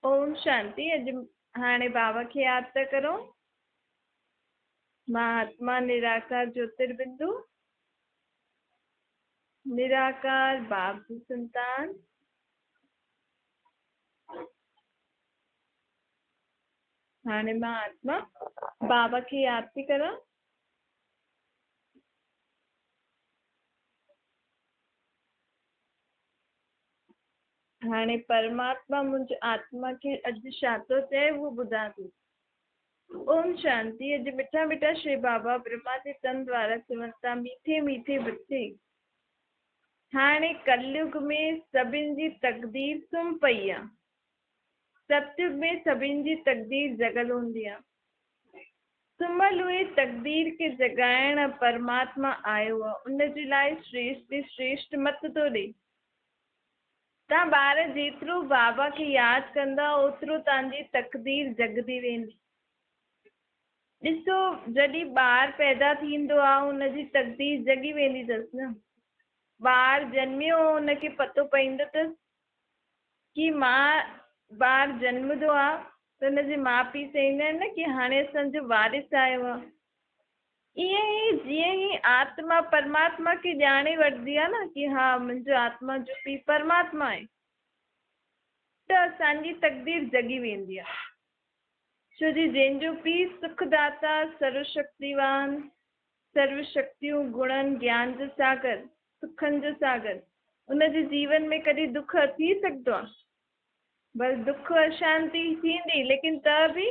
ओम शांति। अज हाणे बाबा खे याद था करो। महात्मा निराकार ज्योतिर्बिंदु, निराकार बाप की संतान, हाणे महात्मा बाबा खे याद थी करा। हाणे परमात्मा मुंहिंजी आत्मा खे अॼु छा थो चए उहो ॿुधां थी। ओम शांति। अॼु मिठा मिठा श्री बाबा ब्रह्मा जे तन द्वारा चवनि था, मीठे मीठे बच्चे, हाणे कलयुग में सभिनि जी तकदीर सुम्ही पई आहे। सतयुग में सभिनि जी तकदीर जगल हूंदी आहे। सुम्हल हुई तकदीर खे जगाइण परमात्मा आयो आहे। उनजे लाइ श्रेष्ठ श्रेष्ठ मत थो ॾे। तव्हां ॿार जेतिरो बाबा खे यादि कंदा ओतिरो तव्हांजी तकदीर जगदी वेंदी। ॾिसो, जॾहिं ॿार पैदा थींदो आहे हुनजी तकदीर जगी वेंदी अथसि न। ॿार जन्मियो हुनखे पतो पवंदो अथसि कि ॿार जन्मंदो आहे त हुनजे माउ पीउ चवंदा आहिनि न कि हाणे असांजो वारिस आयो आहे। ईअं ई जीअं ई आत्मा परमात्मा खे ॼाणे वठंदी आहे न कि हा मुंहिंजो आत्मा जो पीउ परमात्मा आहे, त असांजी तकदीर जगी वेंदी आहे। छो जी जंहिंजो पीउ सुखदाता, सर्वशक्तिवान, सर्व शक्तियूं, गुणनि, ज्ञान जो सागर, सुखनि जो सागर, उनजे जीवन में कॾहिं दुख थी सघंदो आहे? बस दुख अशांति थींदी, लेकिन त बि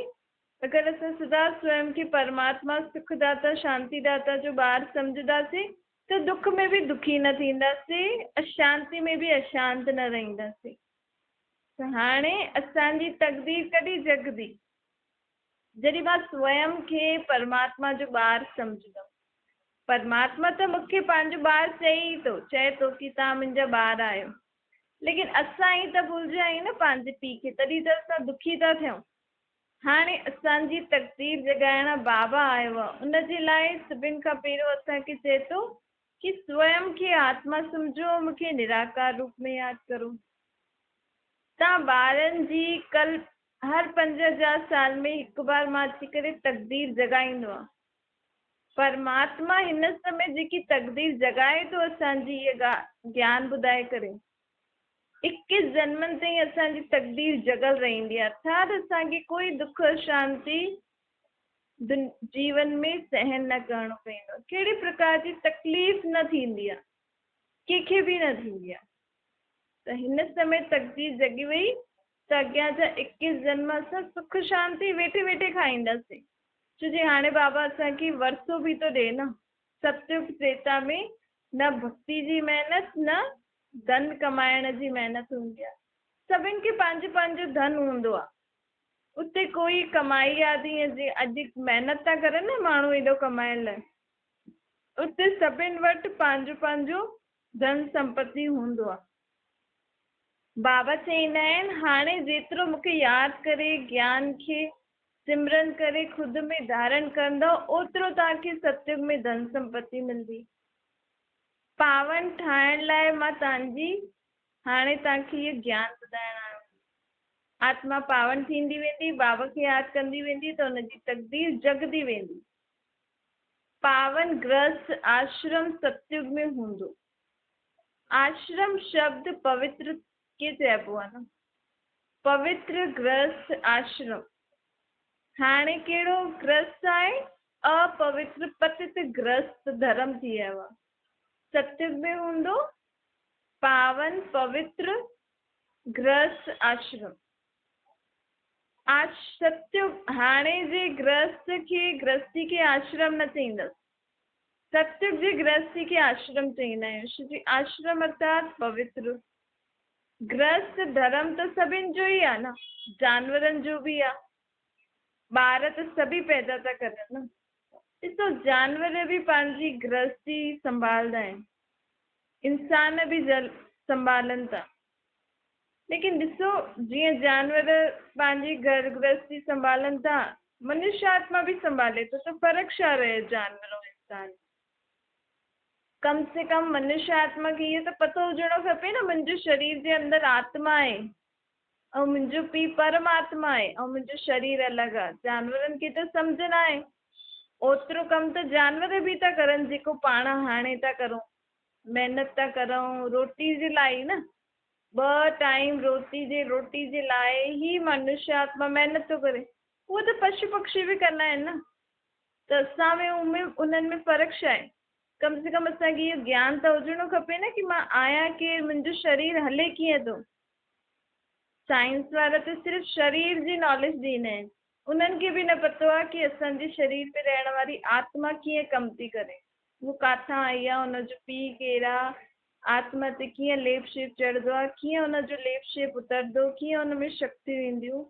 अगरि असां सदा स्वयं खे परमात्मा सुखदाता शांतिदाता जो ॿार सम्झंदासीं त दुख में बि दुखी न थींदासीं, अशांति में बि अशांत न रहंदासीं। त हाणे असांजी तकदीर कॾहिं जगदी? जॾहिं मां स्वयं खे परमात्मा जो ॿार सम्झंदमि। परमात्मा त मूंखे पंहिंजो ॿार चए थो कि तव्हां मुंहिंजा ॿार आहियो, लेकिन असां ई त भुलिजिया आहियूं न पंहिंजे पीउ खे, तॾहिं त असां दुखी था थियूं। हाणे असांजी तकदीर जगाइण बाबा आयो आहे। उनजे लाइ सभिनि खां पहिरियों असांखे चए थो कि स्वयं खे आत्मा सम्झो, मूंखे निराकार रूप में यादि करो। तव्हां ॿारनि जी हर 5000 साल में हिकु बार मां अची करे तकदीर जगाईंदो आहे। परमात्मा हिन समय जेकी तकदीर जगाए थो असांजी इहा ज्ञान ॿुधाए करे, 21 जन्मनि ताईं असांजी तकदीर जगल रहंदी आहे। अर्थात असांखे कोई दुख शांति जीवन में सहन न करणो पवंदो, कहिड़ी प्रकार जी तकलीफ़ न थींदी आहे, कंहिंखे बि न थींदी आहे। त हिन समय तकदीर जगी वई त अॻियां जा 21 जन्म असां सुख शांति वेठे वेठे खाईंदासीं। छो जी हाणे बाबा असांखे वरसो बि थो ॾिए न। सतयुग त्रेता में न भक्ति जी महिनत न धन कमाइण जी महिनत हूंदी आहे। सभिनि खे पंहिंजो पंहिंजो धन हूंदो आहे। उते कोई कमाई आहे तीअं जीअं अॼु महिनत था करनि न माण्हू एॾो कमाइण लाइ, उते सभिनि वटि पंहिंजो पंहिंजो धन संपत्ति हूंदो आहे। बाबा चवंदा आहिनि हाणे जेतिरो मूंखे यादि करे ज्ञान खे सिमरन करे खुद में धारण कंदो ओतिरो तव्हांखे सतयुग में धन संपत्ति मिलंदी। पावन ठाहिण लाइ मां तव्हांजी हाणे तव्हांखे इहो ज्ञान ॿुधाइण आयो। आत्मा पावन थींदी वेंदी, बाबा खे यादि कंदी वेंदी त हुनजी तकदीर जगदी वेंदी। पावन गृहस्थ आश्रम सतयुग में हूंदो। आश्रम शब्द पवित्र के चइबो आहे न, पवित्र गृहस्थ आश्रम। हाणे कहिड़ो गृहस्थ आहे? अपवित्र पतित गृहस्थ धर्म थी वियो आहे। सतयुग में हूंदो पावन पवित्र गृहस्थ आश्रम। सतयुग हाणे जे गृहस्थ खे गृहस्थी खे आश्रम न चईंदसि, सतयुग जी गृहस्थी खे आश्रम चईंदा आहियूं। श्री आश्रम अर्थात पवित्र। गृहस्थ धर्म त सभिनि जो ई आहे न, जानवरनि जो बि आहे। ॿार त सभी पैदा था करनि न। ॾिसो जानवर बि पंहिंजी गृहस्थी संभालंदा आहिनि, इंसान बि संभालनि था, लेकिन ॾिसो जीअं जानवर पंहिंजी घर गृहस्थी संभालनि था, मनुष्य आत्मा बि संभाले थो, त फ़र्क़ु छा रहे जानवर और इंसान? कम से कम मनुष्य आत्मा खे इहो त पतो हुजणो खपे न मुंहिंजे शरीर जे अंदरि आत्मा आहे ऐं मुंहिंजो पीउ परमात्मा आहे ऐं मुंहिंजो शरीर अलॻि आहे। जानवरनि खे त सम्झ न आहे। ओतिरो कमु त जानवर बि था करनि जेको पाण हाणे था करूं। महिनत था करूं रोटी जे लाइ न। 2 टाइम रोटी जे लाइ ई मनुष्य आत्मा महिनत थो करे। उहो त पशु पक्षी बि कंदा आहिनि न। त असां में उन्हनि में फ़र्क़ु छा आहे? कम से कम असांखे इहो ज्ञान त हुजणो खपे न कि मां आहियां केरु, मुंहिंजो शरीर हले कीअं थो। साइंस वारा त सिर्फ़ु शरीर जी नॉलेज ॾींदा आहिनि। उन्हनि खे बि न पतो आहे कि असांजे शरीर में रहण वारी आत्मा कीअं कमु थी करे, उहो किथां आई आहे, हुनजो पीउ केरु आहे, आत्मा ते कीअं लेप शेप चढ़ंदो आहे, कीअं हुनजो लेप शेप उतरंदो, कीअं हुन में शक्ति वेंदियूं।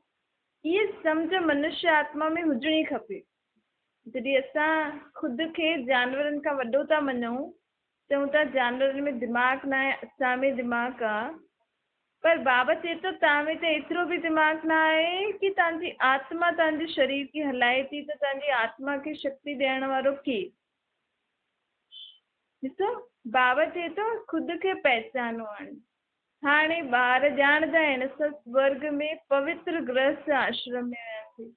इहे सम्झ मनुष्य आत्मा में हुजणी खपे। जॾहिं असां ख़ुदि खे जानवरनि खां वॾो था मञूं, चऊं था जानवरनि में दिमाग़ न आहे, असां में दिमाग़ आहे। पर बाबा चए थो तव्हां में त एतिरो बि दिमाग़ न आहे कि तव्हांजी आत्मा तव्हांजे शरीर खे हलाए थी, त तव्हांजी आत्मा खे शक्ति ॾियण वारो केरु? ॾिसो, बाबा चए थो ख़ुदि खे पहचानो। हाणे ॿार ॼाणंदा आहिनि असां स्वर्ग में पवित्र गृहस्थ आश्रम में वियासीं।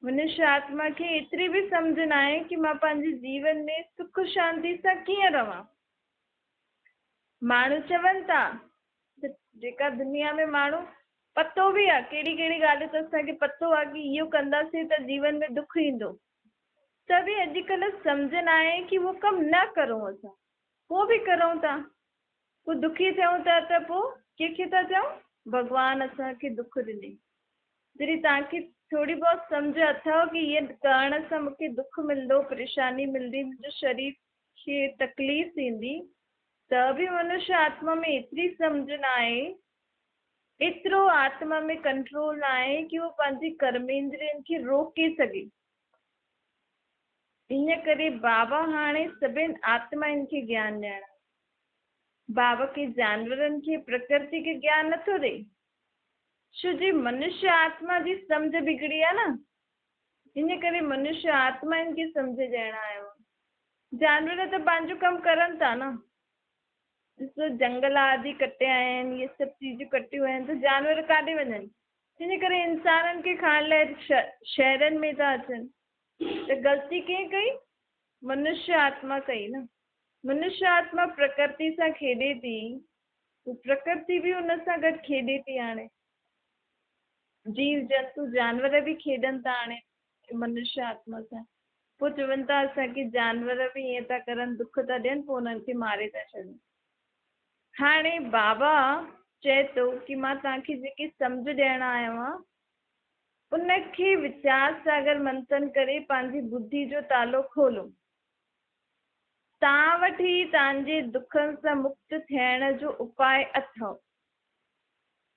मनुष्य आत्मा खे एतिरी बि सम्झ न आहे कि मां पंहिंजे जीवन में सुख शांति सां कीअं रहां। माण्हू चवनि था, जेका दुनिया में माण्हू पतो बि आहे कहिड़ी कहिड़ी ॻाल्हियूं त असांखे पतो आहे कि इहो कंदासीं त जीवन में दुख ईंदो, त बि अॼुकल्ह सम्झ न आहे कि उहो कमु न करूं। असां पोइ बि करूं था। पोइ दुखी थियूं था त पोइ कंहिंखे था चऊं? भॻवानु असांखे दुख ॾिनई। जॾहिं तव्हांखे थोरी बहुत सम्झ अथव कि इहे करण सां मूंखे दुख मिलंदो, परेशानी मिलंदी, मुंहिंजो शरीर खे तकलीफ़ थींदी, त बि मनुष्य आत्मा में एतिरी सम्झ न आहे, एतिरो आत्मा में कंट्रोल न आहे कि उहो पंहिंजी कर्मेंद्रियनि खे रोके सघे। इन करे बाबा हाणे सभिनि आत्माउनि खे ज्ञान ॾियण। बाबा खे जानवरनि खे प्रकृति खे ज्ञान नथो ॾे, छो जी मनुष्य आत्मा जी सम्झ बिगड़ी आहे न। इन करे मनुष्य आत्माउनि खे सम्झ ॾियण आयो। जानवर त पंहिंजो कमु करनि था न। ॾिसो, जंगल आदि कटिया आहिनि, इहे सभु चीजूं कटियूं आहिनि, त जानवर काॾे वञनि? इन करे इंसाननि खे खाइण लाइ शहरनि में था अचनि। त ग़लती कंहिं कई? मनुष्य आत्मा कई न। मनुष्य आत्मा प्रकृति सां खेॾे थी, प्रकृति बि हुन सां गॾु खेॾे थी। हाणे जीव जंतु जानवर बि खेॾनि था हाणे मनुष्य आत्मा सां। पोइ चवनि था असांखे जानवर बि ईअं था करनि, दुख था ॾियनि, पोइ हुननि खे मारे था छॾनि। हाणे बाबा चए थो कि मां तव्हांखे जेकी सम्झ ॾियण आयो आहियां उनखे वीचार सागर मंथन करे पंहिंजी बुद्धि जो तालो खोलो। तव्हां वटि ई तव्हांजे दुखनि सां मुक्त थियण जो उपाय अथव।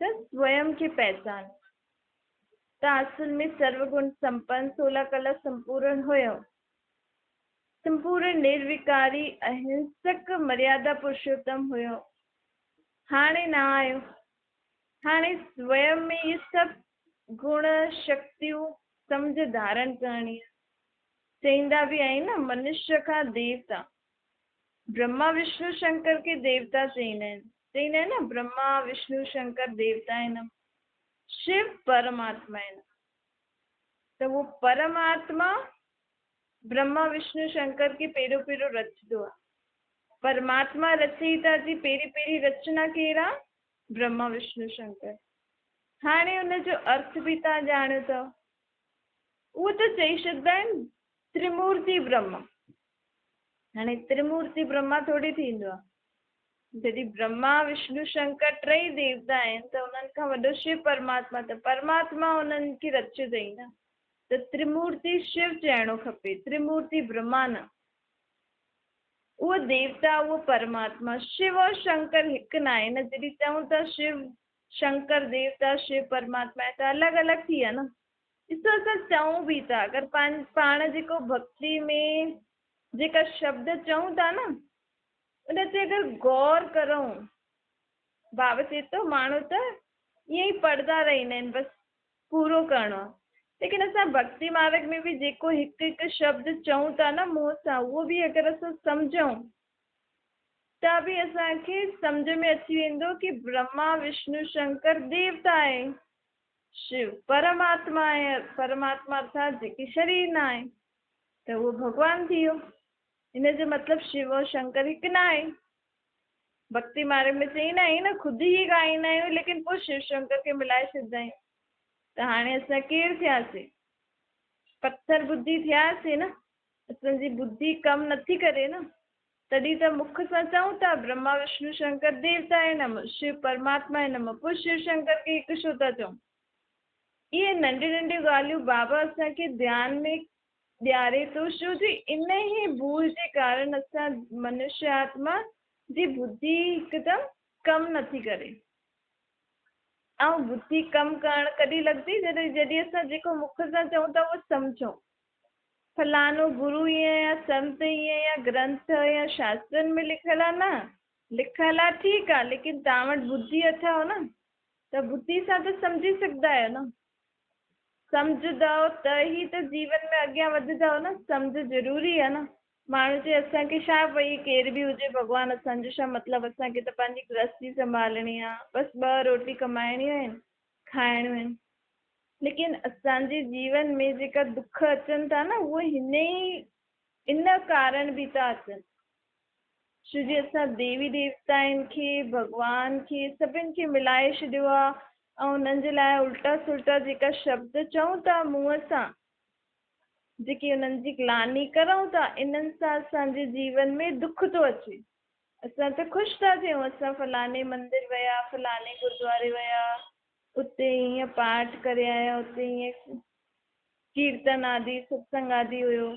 त स्वयं खे पहचान। तव्हां असुल में सर्वगुण संपन्न 16 कला संपूर्ण हुयो। संपूर्ण निर्विकारी अहिंसक मर्यादा पुरुषोत्तम हुयो। हाणे न आहियो। हाणे स्वयं में ये सभु गुण शक्तियूं सम्झ धारण करणी। चईंदा बि आहिनि न, मनुष्य खां देवता। ब्रह्मा विष्णु शंकर खे देवता चईंदा आहिनि न। ब्रह्मा विष्णु शंकर देवता आहिनि। शिव परमात्मा आहिनि। त उहो परमात्मा ब्रह्मा विष्णु शंकर खे पहिरियों पहिरियों रचंदो आहे। परमात्मा रचयिता जी पहिरीं पहिरीं रचना केरु आहे? ब्रह्मा विष्णु शंकर। हाणे हुनजो अर्थ बि तव्हां ॼाणियो अथव। उहो त चई छॾंदा आहिनि त्रिमूर्ति ब्रह्मा। हाणे त्रिमूर्ति ब्रह्मा थोड़ी थींदो आहे। जॾहिं ब्रह्मा विष्णु शंकर टई देवता आहिनि त उन्हनि खां वॾो शिव परमात्मा, त परमात्मा उन्हनि खे रचियो अथई न। त त्रिमूर्ति शिव चइणो खपे, त्रिमूर्ति ब्रह्मा न। उहो देवता, उहो परमात्मा। शिव और शंकर हिकु न आहे न। जॾहिं चऊं था शिव शंकर देवता शिव परमात्मा आहे त अलॻि अलॻि थी विया न। ॾिसो, असां चऊं बि था, अगरि पाण जेको भक्ति में जेका शब्द चऊं था न उन ते अगरि गौर करूं, बाबा चए थो माण्हू त ईअं ई पढ़ंदा रहंदा आहिनि, बसि पूरो करिणो आहे। लेकिन असां भक्ति मार्ग में बि जेको हिकु हिकु शब्द चऊं था न मुंहं सां, उहो बि अगरि असां सम्झूं त बि असांखे सम्झ में अची वेंदो कि ब्रह्मा विष्णु शंकर देवता आहे। शिव परमात्मा आहे, परमात्मा अर्थात जेकी शरीर न आहे त उहो भॻवानु थी वियो। इन जो मतिलबु शिव और शंकर हिकु न आहे। भक्ति मार्ग में चईंदा आहियूं न, ख़ुदि ई ॻाईंदा आहियूं लेकिन पोइ शिव शंकर खे मिलाए छॾींदा आहियूं। त हाणे असां केरु थियासीं? पत्थर बुद्धि थियासीं न। असांजी बुद्धि कमु नथी करे न, तॾहिं त मुख सां चऊं था ब्रह्मा विष्णु शंकर देवता आहे नमः, शिव परमात्मा आहे नमः, पोइ शिव शंकर खे हिकु छो था चऊं? इहे नंढियूं नंढियूं ॻाल्हियूं बाबा असांखे ध्यान में ॾियारे थो, छो जी इन ई भूल जे कारण असां मनुष्य आत्मा जी बुद्धि हिकदमि कमु नथी करे। ऐं बुद्धि कमु करणु कॾहिं लॻंदी जॾहिं असां जेको मुख सां चऊं था उहो सम्झूं। फलानो गुरु ईअं या संत ईअं या ग्रंथ या शास्त्रनि में लिखियलु आहे, न लिखियलु आहे ठीकु आहे, लेकिन तव्हां वटि बुद्धि अथव न, त बुद्धि सां त सम्झी सघंदा आहियो न। सम्झंदव त ई त जीवन में अॻियां वधंदव न। सम्झ ज़रूरी आहे न। माण्हू चए असांखे छा भई केर बि हुजे भॻवानु असांजो छा मतिलबु, असांखे त पंहिंजी गृहस्थी संभालणी आहे, बसि 2 रोटी कमाइणियूं आहिनि, खाइणियूं आहिनि। लेकिन असांजे जीवन में जेका दुख अचनि था न, उहे इन कारण बि था अचनि छो जी असां देवी देवताउनि खे भॻवान खे सभिनि खे मिलाए छॾियो आहे ऐं उन्हनि जे लाइ उल्टा सुल्टा जेका शब्द चऊं था मुंहं सां, जेकी उन्हनि जी ग्लानी करूं था, इन्हनि सां असांजे जीवन में दुख थो अचे। असां त ख़ुशि था थियूं, असां फलाणे मंदिर विया, फलाणे गुरुद्वारे विया, उते ईअं पाठ करे आया, उते ईअं कीर्तन आदि सत्संग आदि हुयो,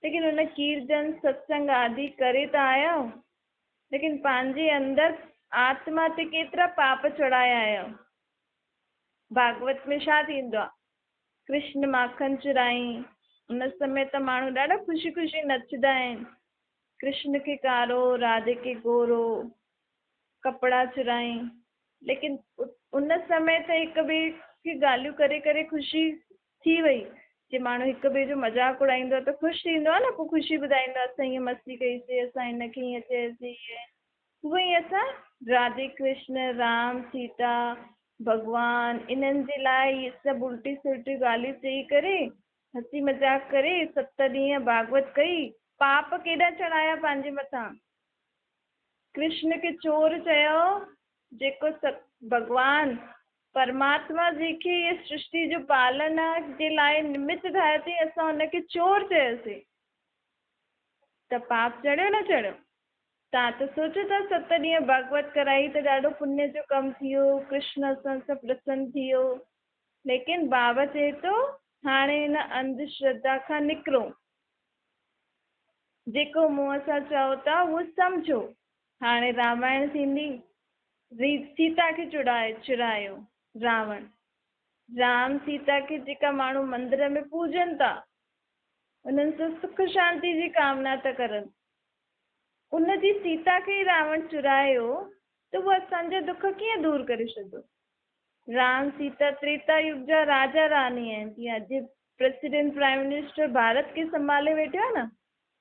लेकिन उन कीर्तन सत्संग आदि करे त आया, लेकिन पंहिंजे अंदरि आत्मा ते केतिरा पाप चढ़ाया आहियो। भागवत में छा थींदो आहे? कृष्ण माखन चुराई, उन समय त माण्हू ॾाढा ख़ुशी ख़ुशी नचंदा आहिनि। कृष्ण खे कारो, राधे खे गोरो, कपिड़ा चुराई, लेकिन उन समय त हिक ॿिए खे ॻाल्हियूं करे करे ख़ुशी थी वई। जे माण्हू हिक ॿिए जो मज़ाक उड़ाईंदो आहे त ख़ुशि थींदो आहे न, पोइ ख़ुशी ॿुधाईंदो आहे असां हीअं मस्ती कईसीं, असां हिनखे हीअं चयोसीं। उहे ई असां राधे कृष्ण, राम सीता, भॻवान, इन्हनि जे लाइ इहे सभु उल्टी सुल्टी ॻाल्हियूं चई करे, हसी मज़ाक करे 7 ॾींहं भागवत कई, पाप केॾा चढ़ाया पंहिंजे मथां। कृष्ण खे चोर चयो, जेको भॻवान परमात्मा जेके इहे सृष्टि जो पालन जे लाइ निमित्त ठाहियो अथई, असां हुनखे चोर चयोसीं, त पाप चढ़ियो न चढ़ियो? तव्हां त सोचो था 7 ॾींहं भागवत कराई त ॾाढो पुण्य जो कमु थी वियो, कृष्ण असां सां प्रसन्न थी वियो। लेकिन बाबा चए थो हाणे हिन अंधश्रद्धा खां निकिरो, जेको मुंहं सां चओ था उहो सम्झो। हाणे रामायण थींदी, सीता खे चुरायो रावण, राम सीता खे जेका माण्हू मंदर में पूजनि था, उन्हनि सां सुख शांति जी कामना था करनि, उनजी सीता खे ई रावण चुरायो त उहो असांजा दुख कीअं दूर करे छॾंदो? राम सीता त्रेता युग जा राजा रानी आहिनि, जीअं अॼु प्रेसिडेंट प्राइम मिनिस्टर भारत खे संभाले वेठो आहे न,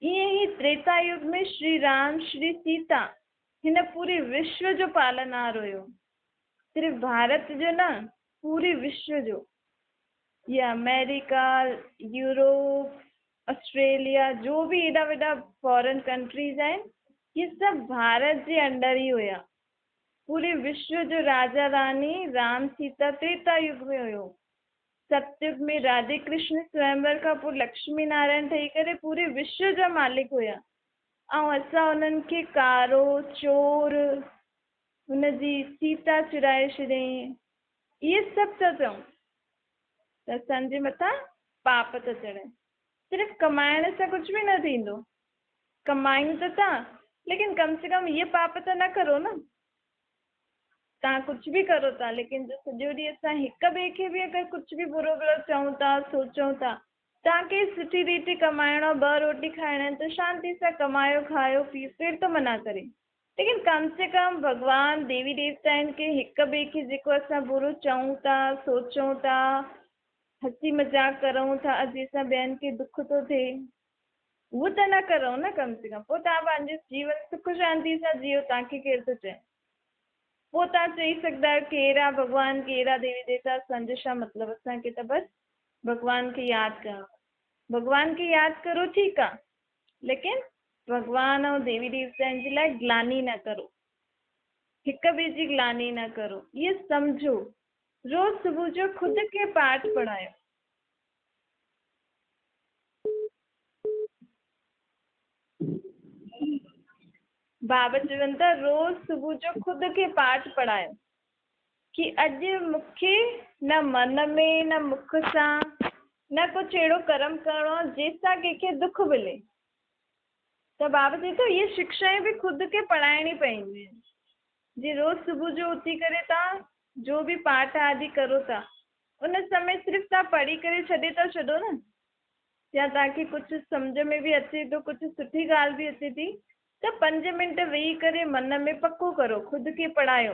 ईअं ई त्रेता युग में श्री राम श्री सीता हिन पूरे विश्व जो पालनहार हुयो। सिर्फ़ु भारत जो न, पूरे विश्व जो। ये अमेरिका, यूरोप, ऑस्ट्रेलिया, जो भी एॾा वॾा फॉरेन कंट्रीज़ आहिनि, ये सभु भारत जे अंडर ई हुया। पूरे विश्व जो राजा रानी राम सीता त्रेता युग में हुयो। सतयुग में राधे कृष्ण स्वयंवर खां पोइ लक्ष्मी नारायण ठही करे पूरे विश्व जा मालिक हुया। ऐं असां उन्हनि खे कारो, चोर, हुनजी सीता चुराए छॾियईं, इहे सभु था चऊं त असांजे मथां पाप था चढ़नि। सिर्फ़ु कमाइण सां कुझु बि न थींदो, कमायूं त था, लेकिन कम से कम इहे पाप त न करो न। तव्हां कुझु बि करो था, लेकिन जो सॼो ॾींहुं असां हिक ॿिए खे बि अगरि कुझु बि बुरो बुरो चऊं था, सोचूं था, तव्हांखे सुठी रीति कमाइणो, 2 रोटी खाइण आहिनि त शांति सां कमायो, खायो, पीओ, केरु थो मना करे। लेकिन कम से कम भॻवान देवी देवता आहिनि के हिक ॿिए खे जेको असां बुरो चऊं था, सोचूं था, हसी मज़ाक करूं था, अॼु सां ॿियनि खे दुख थो थिए, उहो त न करो न। कम से कम पोइ तव्हां पंहिंजो जीवन सुख शांति सां जियो, तव्हांखे केरु थो चए। पोइ तव्हां चई सघंदा आहियो कहिड़ा भॻवान कहिड़ा देवी देवता, असांजो छा मतिलबु, असांखे त बसि भॻवान खे यादि करणो। भॻवान खे यादि करो ठीकु आहे, लेकिन भॻवान ऐं देवी देवताउनि जे लाइ ग्लानी न करो, हिक ॿिए जी ग्लानी न करो। इहे सम्झो, रोज़ सुबुह जो ख़ुदि खे पाठ पढ़ायो। बाबा चवनि था रोज़ सुबुह जो ख़ुदि खे पाठ पढ़ायो कि अॼु मूंखे न मन में न मुख सां न कुझु अहिड़ो कर्म करिणो आहे जंहिंसां कंहिंखे दुख मिले। त बाबा चए थो इहे शिक्षाएं बि ख़ुदि खे पढ़ाइणी पवंदियूं आहिनि। जी रोज़ सुबुह जो उथी करे तव्हां जो बि पाठ आदि करो था, उन समय सिर्फ़ु तव्हां पढ़ी करे छॾे था छॾो न, या तव्हांखे कुझु सम्झ में बि अचे थो, कुझु सुठी ॻाल्हि बि अचे थी, त 5 मिंट वेही करे मन में पको करो, ख़ुदि खे पढ़ायो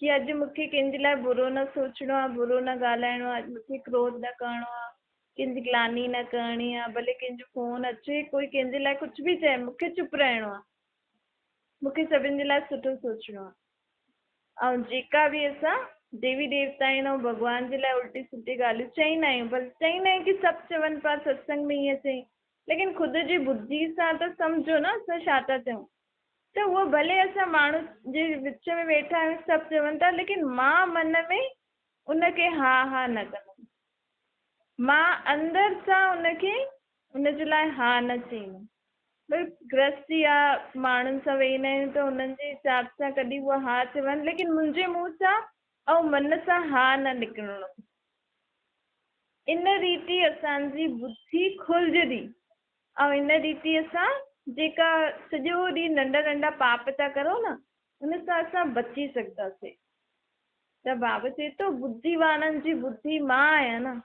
कि अॼु मूंखे कंहिंजे लाइ बुरो न सोचिणो आहे, बुरो न ॻाल्हाइणो आहे, अॼु मूंखे क्रोध न करिणो आहे, कंहिंजी ग्लानी न करणी आहे, भले कंहिंजो फ़ोन अचे, कोई कंहिंजे लाइ कुझु बि चए, मूंखे चुप रहणो आहे, मूंखे सभिनि जे लाइ सुठो सोचिणो आहे। ऐं जेका बि असां देवी देवता आहिनि ऐं भॻवान जे लाइ उल्टी सिधी ॻाल्हियूं चईंदा आहियूं, भले चईंदा आहियूं कि सभु चवनि पिया सत्संग में ईअं चई, लेकिन ख़ुदि जी बुद्धि सां त सम्झो न असां छा था चऊं। त उहो भले असां माण्हू जे विच में वेठा आहियूं, सभु चवनि था, लेकिन मां मन में उनखे हा हा न कंदमि, मां अंदरि सां उनखे उनजे लाइ हा न चईंदमि। भई गृहस्थी आहे, माण्हुनि सां वेहींदा आहियूं त उन्हनि जे हिसाब सां कॾहिं उहा हा चवनि, लेकिन मुंहिंजे मुंहं सां ऐं मन सां हा न निकिरणो। इन रीति असांजी बुद्धि खुलजंदी ऐं इन रीति असां जेका सॼो ॾींहुं नंढा नंढा पाप था करो न, उन सां असां बची सघंदासीं। त बाबा चए थो बुद्धिवाननि जी बुद्धि मां आहियां न,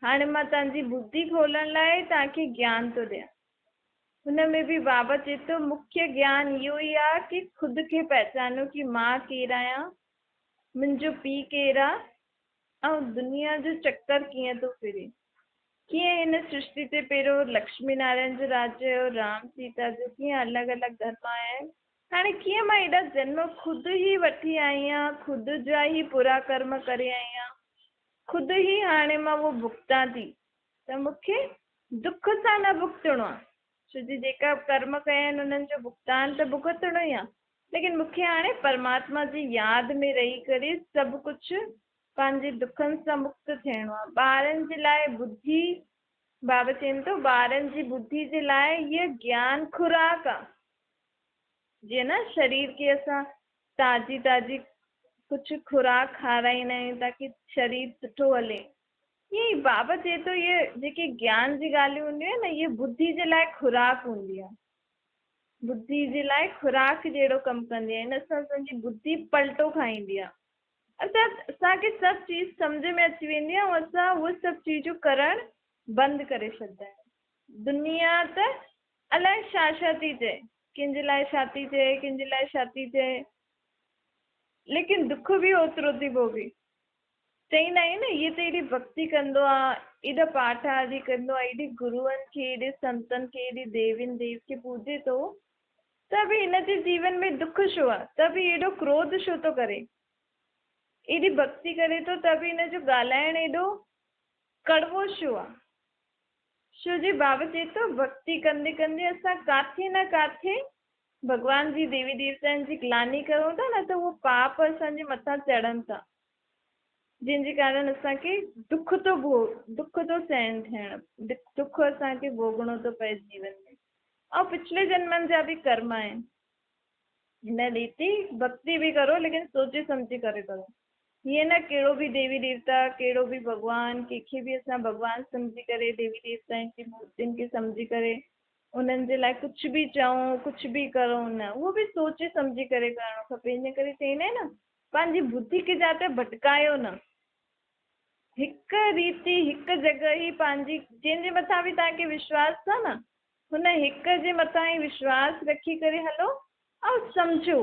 हाणे मां तव्हांजी बुद्धि खोलण लाइ तव्हांखे ज्ञान थो ॾियां। हुन में बि बाबा चए थो मुख्य ज्ञान इहो ई आहे कि ख़ुदि खे पहचानो कि मां केरु आहियां, मुंहिंजो पीउ केरु आहे, ऐं दुनिया जो चक्कर कीअं थो फिरे, कीअं हिन सृष्टि ते पहिरियों लक्ष्मी नारायण जो राज्य हुयो, राम सीता जो कीअं अलॻि अलॻि धर्म आया आहिनि, हाणे कीअं मां हेॾा जन्म ख़ुदि ई वठी आई आहियां, ख़ुदि जा ई बुरा कर्म करे आई आहियां, ख़ुदि ई हाणे मां उहो भुगतां थी, त मूंखे दुख सां न भुगतणो आहे, छो जी जेका कर्म कया आहिनि उन्हनि जो भुगतान त भुगतणो ई आहे, लेकिन मूंखे हाणे परमात्मा जी यादि में रही करे सभु कुझु पंहिंजे दुखनि सां मुक्त थियणो आहे। ॿारनि जे लाइ बुद्धि, बाबा चवनि थो ॿारनि जी बुद्धि जे लाइ इहा ज्ञान खुराक आहे। जीअं न शरीर खे असां ताज़ी ताज़ी कुझु खुराक खाराईंदा आहियूं ताकी शरीर सुठो हले, ईअं ई बाबा चए थो इहे जेके ज्ञान जी ॻाल्हियूं हूंदियूं आहिनि न, इहे बुद्धि जे लाइ खुराक हूंदी आहे, बुद्धि जे लाइ खुराक जहिड़ो कमु कंदी आहे। इन सां असांजी बुद्धि पलटो खाईंदी आहे, असांखे सभु चीज़ सम्झ में अची वेंदी आहे ऐं असां उहे सभु चीजूं करणु बंदि करे छॾंदा आहियूं। दुनिया त अलाए छा छा थी चए, कंहिंजे लाइ छा थी चए, कंहिंजे लाइ छा थी चए, लेकिन दुख बि ओतिरो थी भोॻे। चईंदा आहियूं न इहे त एॾी भक्ति कंदो आहे, एॾा पाठ आदि कंदो आहे, एॾे गुरूअनि खे, एॾे संतनि खे, एॾी देवियुनि देव खे पूॼे थो, त बि हिन जे जीवन में दुख छो आहे, त बि एॾो क्रोध छो थो करे, एॾी भक्ति करे थो त बि हिन जो ॻाल्हाइण एॾो कड़वो छो आहे। छो जी बाबा चए थो भक्ति कंदे कंदे असां काथे न काथे भॻवान जी देवी देवताउनि जी ग्लानी कयूं था न, त उहो पाप असांजे मथां चढ़नि था, जंहिंजे कारण असांखे दुख थो सहन थियण, दुख असांखे भोगणो थो पए जीवन में, ऐं पिछले जन्मनि जा बि कर्म आहिनि। हिन रीति भक्ति बि करो, लेकिन सोचे सम्झी करे करो, हीअं न कहिड़ो बि देवी देवता, कहिड़ो बि भॻवान, कंहिंखे बि असां भॻवान सम्झी करे, देवी देवताउनि जी मूर्तियुनि खे सम्झी करे उन्हनि जे लाइ कुझु बि चऊं, कुझु बि करूं न, उहो बि सोचे सम्झी करे करणो खपे। इन करे चईंदा आहिनि न पंहिंजी बुद्धि खे जाते भटकायो न, हिकु रीति हिकु जॻह ई पंहिंजी, जंहिंजे मथां बि तव्हांखे विश्वास अथव न, हुन हिक जे मथां ई विश्वास रखी करे हलो ऐं सम्झो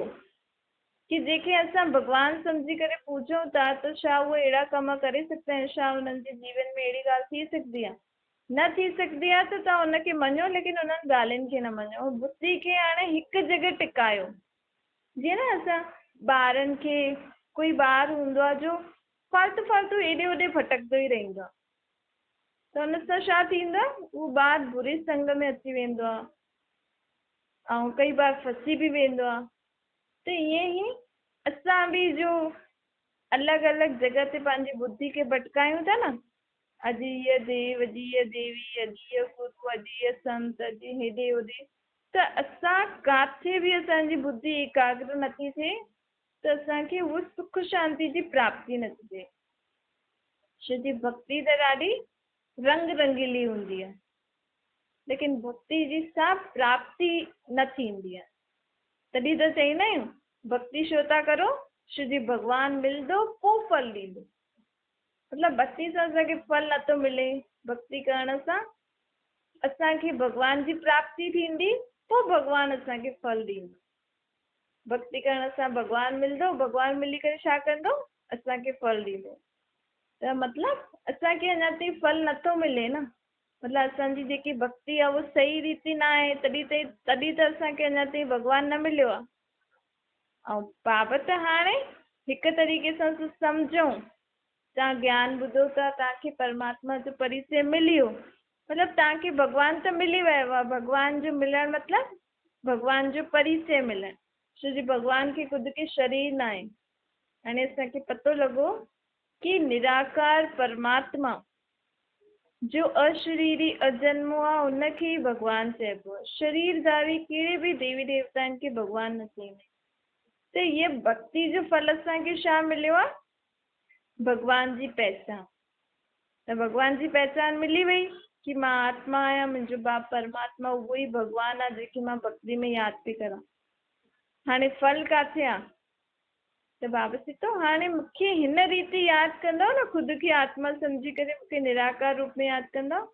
कि जेके असां भॻवान सम्झी करे पूॼूं था, त छा उहे अहिड़ा कम करे सघंदा आहिनि, छा उन्हनि जे जीवन में अहिड़ी ॻाल्हि थी सघंदी आहे, न थी सघंदी आहे, त तव्हां हुनखे मञो, लेकिन उन्हनि ॻाल्हियुनि खे न मञो, बुद्धि खे हाणे हिकु जॻह टिकायो। जीअं न असां ॿारनि खे कोई ॿार हूंदो आहे जो फालतू फालतू एॾे ओॾे भटकंदो ई रहंदो आहे, त हुन सां छा थींदो आहे, उहो ॿार बुरे संग में अची वेंदो आहे ऐं कई बार फसी बि वेंदो आहे। त ईअं ई असां बि जो अलॻि अलॻि जॻह ते पंहिंजी बुद्धि खे भटकायूं था न, अॼु हीअ देव, अॼु हीअ देवी, अॼु हीअ गुरू, अॼु हीअ संत, अॼु हेॾे होॾे, त असां किथे बि असांजी बुद्धि एकाग्र नथी थिए, त असांखे उहो सुख शांति जी प्राप्ति नथी थिए। छो जी भक्ति त ॾाढी रंग रंगीली हूंदी आहे, लेकिन भक्ति जी सा प्राप्ति न थींदी आहे। तॾहिं त चईंदा आहियूं भक्ति छो था करो, छो जी भॻवानु मिलंदो पोइ फल ॾींदो। मतिलबु भक्ति सां असांखे फल नथो मिले, भक्ति करण सां असांखे भॻवान जी प्राप्ति थींदी, पोइ भॻवानु असांखे फल ॾींदो। भक्ति करण सां भॻवानु मिलंदो, भॻवानु मिली करे छा कंदो, असांखे फल ॾींदो। त मतिलबु असांखे अञा ताईं फल नथो मिले न, मतिलबु असांजी जेकी भक्ति आहे उहा सही रीति न आहे, तॾहिं त असांखे अञा ताईं भॻवानु न मिलियो आहे। ऐं बाबति हाणे हिकु तरीक़े सां सम्झूं, तव्हां ज्ञान ॿुधो था, तव्हांखे परमात्मा जो परिचय मिली वियो, मतिलबु तव्हांखे भॻवानु त मिली वियो आहे। भॻवान जो मिलणु मतिलबु भॻवान जो परिचय मिलणु, छो जी भॻवान खे ख़ुदि खे शरीर न आहे। हाणे असांखे पतो लॻो कि निराकार परमात्मा जो अशरीरी अजन्मो आहे, उनखे ई भॻवानु चइबो आहे। शरीरधारी कहिड़े बि देवी देवताउनि खे भॻवानु न चईंदा। त इहे भक्ति जो फल असांखे छा मिलियो आहे, भॻवान जी पहचान। त भॻवान जी पहचान मिली वई कि मां आत्मा आहियां, मुंहिंजो बाप परमात्मा उहो ई भॻवानु आहे जेके मां भक्ति में यादि थी करां। हाणे फल किथे आहे, त बाबा चए थो हाणे मूंखे हिन रीति यादि कंदव न, ख़ुदि खे आत्मा सम्झी करे मूंखे निराकार रूप में यादि कंदव,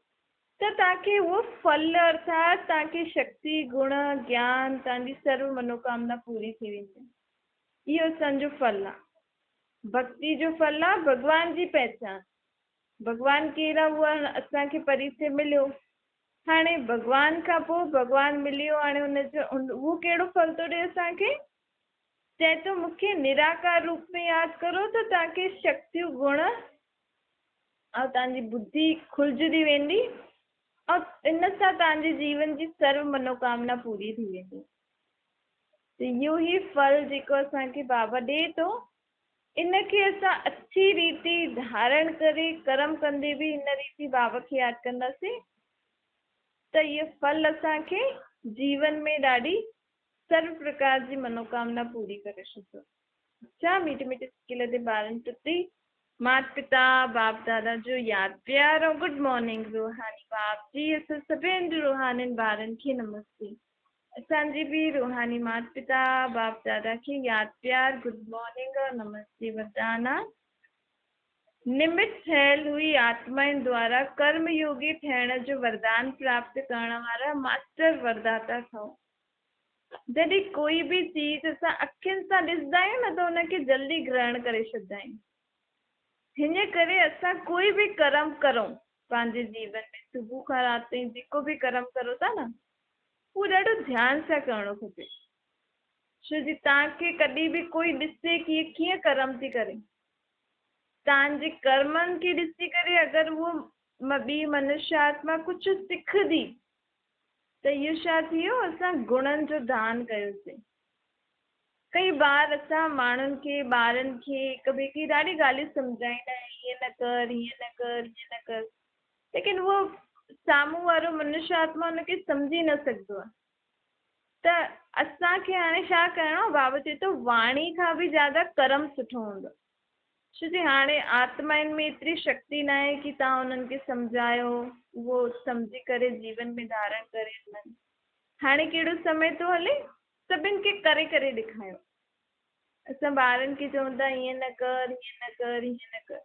त तव्हांखे उहो फल अर्थात तव्हांखे शक्ति गुण ज्ञान तव्हांजी सर्व मनोकामना पूरी थी वेंदी। इहो असांजो फल आहे। भक्ति जो फल आहे भॻवान जी पहचान। भॻवानु कहिड़ा हुआ असांखे परिचय मिलियो। हाणे भॻवान खां पोइ भॻवानु मिलियो, हाणे हुनजो उहो कहिड़ो फल थो ॾिए असांखे, चए थो मूंखे निराकार रूप में यादि करो त तव्हांखे शक्तियूं गुण ऐं तव्हांजी बुद्धि खुलजंदी वेंदी ऐं इन सां तव्हांजे जीवन जी सर्व मनोकामना पूरी थी वेंदी। त इहो ई फल जेको असांखे बाबा ॾिए थो, इनखे असां अच्छी रीति धारण करे कर्म कंदे बि इन रीति बाबा खे यादि कंदासीं त इहो फल असांखे जीवन में ॾाढी सर्व प्रकार जी मनोकामना पूरी करे छॾंदो। छा मीठे मीठे स्किल ते ॿारनि प्रति माता पिता बाप दादा जो यादि प्यार ऐं गुड मॉर्निंग रूहानी बाप जी। असां सभिनि रूहानी ॿारनि खे नमस्ते। असांजी बि रूहानी माता पिता बाप दादा खे यादि प्यार गुड मॉर्निंग और नमस्ते वरदाना। निमित थियल हुई आत्माउनि द्वारा कर्म योगी थियण जो वरदान प्राप्त करण वारा मास्टर वरदाता ठहो। जॾहिं कोई बि चीज असां अखियुनि सां ॾिसंदा आहियूं न, त हुनखे जल्दी ग्रहण करे छॾंदा आहियूं। हिन करे असां कोई बि कर्म करूं पंहिंजे जीवन में, सुबुह खां राति ताईं जेको बि कर्म करो था न, उहो ॾाढो ध्यान सां करणो खपे। छो जी तव्हांखे कॾहिं बि कोई ॾिसे कि कीअं कर्म थी करे, तव्हांजे कर्मनि खे ॾिसी करे अगरि उहो ॿी मनुष्य आत्मा कुझु सिखंदी त इहो छा थी वियो, असां गुणनि जो दान कयोसीं। कई बार असां माण्हुनि खे ॿारनि खे हिक ॿिए खे ॾाढी ॻाल्हियूं सम्झाईंदा आहियूं, हीअं न कर हीअं न कर हीअं न कर, लेकिन उहो साम्हूं वारो मनुष्य आत्मा हुनखे सम्झी न सघंदो आहे। त असांखे हाणे छा करिणो आहे, बाबा चए थो वाणी खां बि ज़्यादा कर्म सुठो हूंदो। छो जी हाणे आत्माउनि में एतिरी शक्ति न आहे कि तव्हां उन्हनि खे सम्झायो, उहो सम्झी करे जीवन में धारण करे वञनि। हाणे कहिड़ो समय थो हले, सभिनि खे करे करे ॾेखारियो। असां ॿारनि खे चवंदा हीअं न कर हीअं न कर हीअं न कर।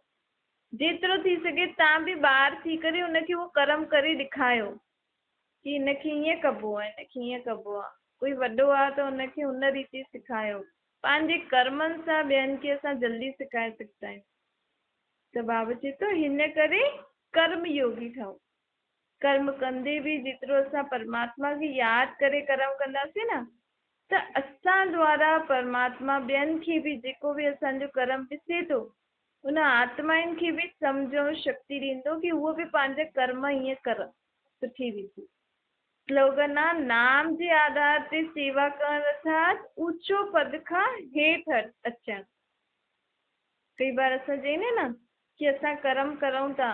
जेतिरो थी सघे तव्हां बि ॿार थी करे हुनखे उहो कर्म करे ॾेखारियो कि हिनखे हीअं कबो आहे, हिनखे हीअं कबो आहे। कोई वॾो आहे त हुनखे हुन रीति सेखारियो। पंहिंजे कर्मनि सां ॿियनि खे असां जल्दी सिखाए सघंदा आहियूं। त बाबा चए थो हिन करे कर्म योगी ठहो। कर्म कंदे बि जेतिरो असां परमात्मा खे यादि करे कर्म कंदासीं न, त त असां द्वारा परमात्मा ॿियनि खे बि जेको बि असांजो कर्म ॾिसे थो उन आत्माउनि खे बि सम्झण शक्ति ॾींदो कि उहो बि पंहिंजा कर्म हीअं करनि सुठी रीति। स्लोगन आहे नाम जे आधार ते सेवा करण अर्थात ऊचो पद खां हेठि अचणु। कई बार असां चईंदा न कि असां कर्म करूं था,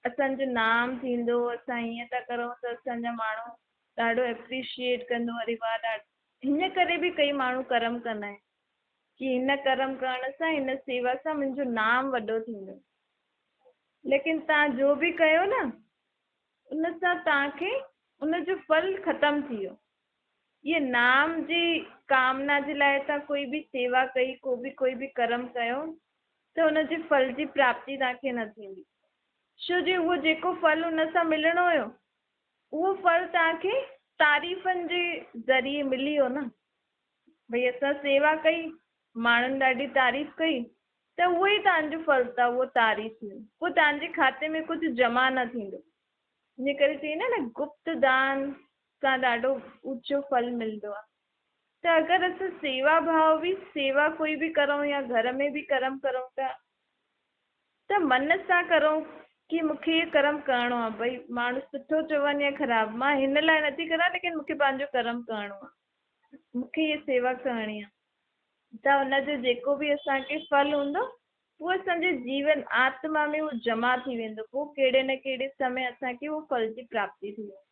असांजो नाम थींदो, असां हीअं था करूं त असांजा माण्हू ॾाढो एप्रिशिएट कंदो, अरे वाह ॾाढो, हिन करे बि कई माण्हू कर्म कंदा आहिनि कि हिन कर्म करण सां, हिन सेवा सां मुंहिंजो नाम वॾो थींदो। लेकिन तव्हां जो बि कयो न उन सां तव्हांखे उनजो फल ख़तम थी वियो। ये नाम जी कामना जे लाइ तव्हां कोई बि सेवा कई, कोई बि कर्म कयो त उनजे फल जी प्राप्ति तव्हांखे न थींदी। छो जे उहो जेको फल उन सां मिलणो हुयो उहो फल तव्हांखे तारीफ़नि जे ज़रिए मिली वियो न। भई असां सेवा कई, माण्हुनि ॾाढी तारीफ़ कई त उहो ई तव्हांजो फल अथव, उहो तारीफ़ में पोइ तव्हांजे खाते में कुझु जमा न थींदो। इन करे चईंदा न गुप्त दान सां ॾाढो ऊचो फल मिलंदो आहे। त अगरि असां सेवा भाव बि सेवा कोई बि करूं या घर में बि कर्म करूं था त मन सां करूं कि मूंखे इहे कर्म करिणो आहे। भई माण्हू सुठो चवनि या ख़राबु, मां हिन लाइ नथी करां लेकिन मूंखे पंहिंजो कर्म करिणो आहे, मूंखे इहा सेवा करणी आहे। त हुनजो जेको बि असांखे फल हूंदो उहो असांजे जीवन आत्मा में उहो जमा थी वेंदो। पोइ कहिड़े न कहिड़े समय असांखे उहो फल जी प्राप्ति थी वेंदी।